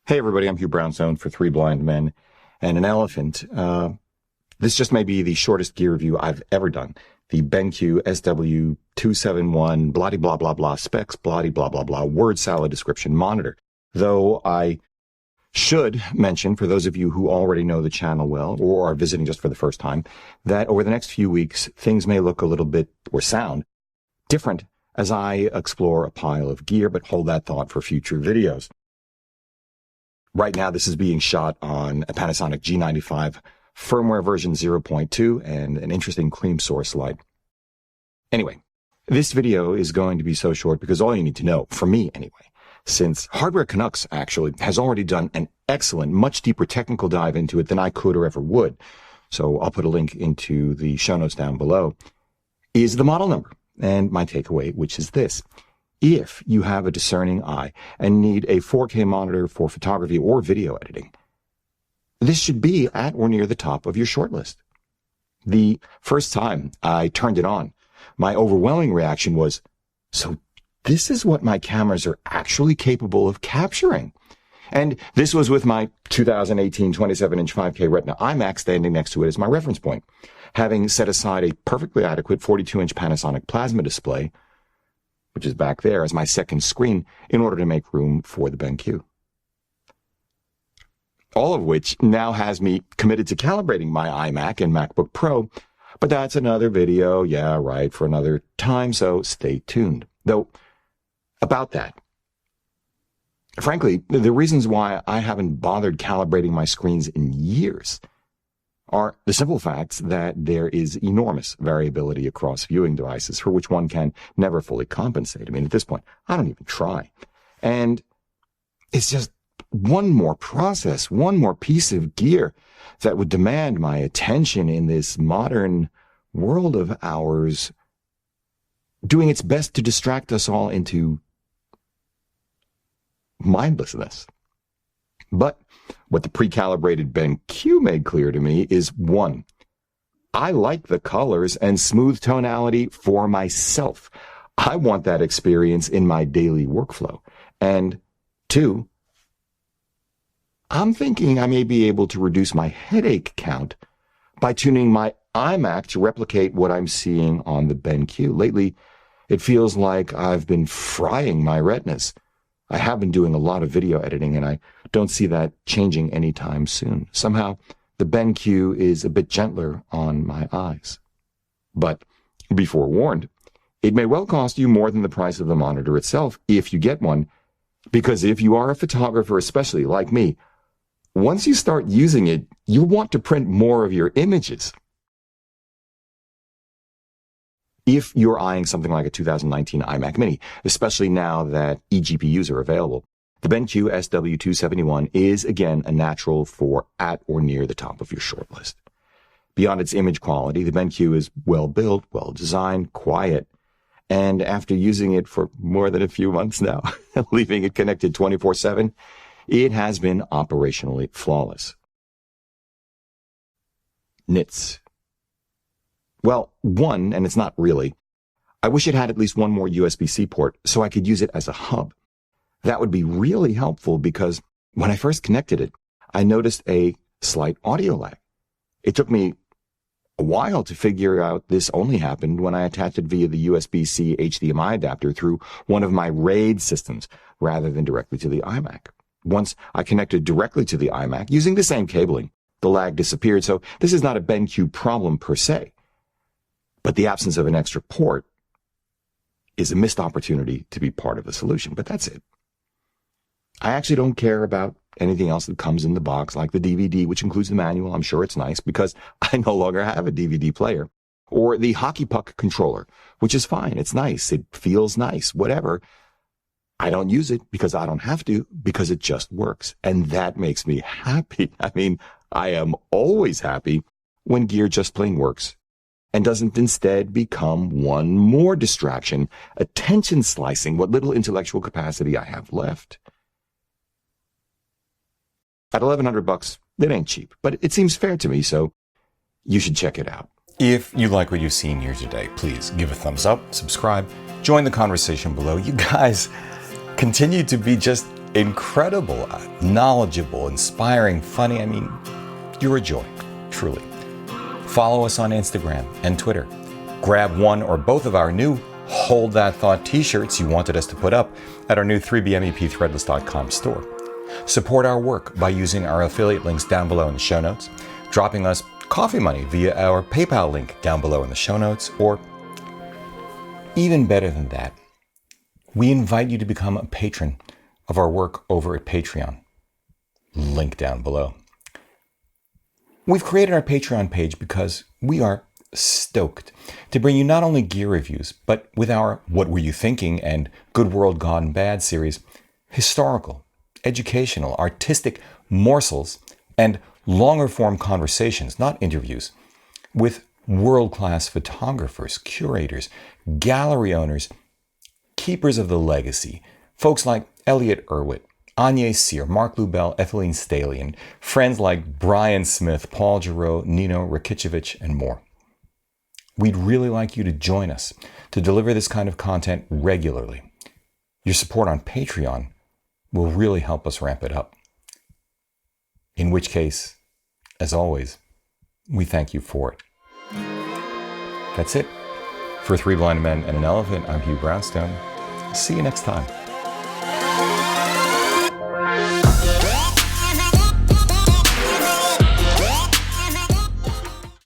Hey everybody, I'm Hugh Brownstone for Three Blind Men and an Elephant. This just may be the shortest gear review I've ever done. The BenQ SW271 blah blah blah blah specs blah blah blah blah word salad description monitor. Though I should mention, for those of you who already know the channel well or are visiting just for the first time, that over the next few weeks things may look a little bit or sound different as I explore a pile of gear, but hold that thought for future videos. Right now, this is being shot on a Panasonic G95 firmware version 0.2 and an interesting Creamsource light. Anyway, this video is going to be so short because all you need to know, for me anyway, since Hardware Canucks actually has already done an excellent, much deeper technical dive into it than I could or ever would, so I'll put a link into the show notes down below, is the model number and my takeaway, which is this. If you have a discerning eye and need a 4K monitor for photography or video editing, this should be at or near the top of your shortlist. The first time I turned it on, my overwhelming reaction was, so this is what my cameras are actually capable of capturing. And this was with my 2018 27-inch 5K Retina iMac standing next to it as my reference point, having set aside a perfectly adequate 42-inch Panasonic plasma display, which is back there as my second screen, in order to make room for the BenQ. All of which now has me committed to calibrating my iMac and MacBook Pro, but that's another video, yeah, right, for another time, so stay tuned. Though, about that, frankly, the reasons why I haven't bothered calibrating my screens in years are the simple facts that there is enormous variability across viewing devices for which one can never fully compensate. I mean, at this point, I don't even try. And it's just one more process, one more piece of gear that would demand my attention in this modern world of ours, doing its best to distract us all into mindlessness. But what the pre-calibrated BenQ made clear to me is, one, I like the colors and smooth tonality for myself. I want that experience in my daily workflow. And two, I'm thinking I may be able to reduce my headache count by tuning my iMac to replicate what I'm seeing on the BenQ. Lately, it feels like I've been frying my retinas. I have been doing a lot of video editing, and I don't see that changing anytime soon. Somehow, the BenQ is a bit gentler on my eyes. But be forewarned, it may well cost you more than the price of the monitor itself if you get one, because if you are a photographer, especially like me, once you start using it, you'll want to print more of your images. If you're eyeing something like a 2019 iMac Mini, especially now that eGPUs are available, the BenQ SW271 is, again, a natural for at or near the top of your shortlist. Beyond its image quality, the BenQ is well-built, well-designed, quiet, and after using it for more than a few months now, leaving it connected 24/7, it has been operationally flawless. Nits. Well, one, and it's not really, I wish it had at least one more USB-C port so I could use it as a hub. That would be really helpful because when I first connected it, I noticed a slight audio lag. It took me a while to figure out this only happened when I attached it via the USB-C HDMI adapter through one of my RAID systems rather than directly to the iMac. Once I connected directly to the iMac using the same cabling, the lag disappeared, so this is not a BenQ problem per se. But the absence of an extra port is a missed opportunity to be part of the solution. But that's it. I actually don't care about anything else that comes in the box, like the DVD, which includes the manual. I'm sure it's nice because I no longer have a DVD player. Or the hockey puck controller, which is fine. It's nice. It feels nice, whatever. I don't use it because I don't have to, because it just works. And that makes me happy. I mean, I am always happy when gear just plain works and doesn't instead become one more distraction, attention slicing what little intellectual capacity I have left. At $1,100, it ain't cheap, but it seems fair to me, so you should check it out. If you like what you've seen here today, please give a thumbs up, subscribe, join the conversation below. You guys continue to be just incredible, knowledgeable, inspiring, funny. I mean, you're a joy, truly. Follow us on Instagram and Twitter. Grab one or both of our new Hold That Thought t-shirts you wanted us to put up at our new 3BMEPthreadless.com store. Support our work by using our affiliate links down below in the show notes, dropping us coffee money via our PayPal link down below in the show notes, or even better than that, we invite you to become a patron of our work over at Patreon. Link down below. We've created our Patreon page because we are stoked to bring you not only gear reviews, but with our What Were You Thinking and Good World Gone Bad series, historical, educational, artistic morsels, and longer form conversations, not interviews, with world-class photographers, curators, gallery owners, keepers of the legacy, folks like Elliot Irwitt, Anya Sear, Mark Lubell, Etheline Staley, and friends like Brian Smith, Paul Giroux, Nino Rakicevic, and more. We'd really like you to join us to deliver this kind of content regularly. Your support on Patreon will really help us ramp it up. In which case, as always, we thank you for it. That's it. For Three Blind Men and an Elephant, I'm Hugh Brownstone. See you next time.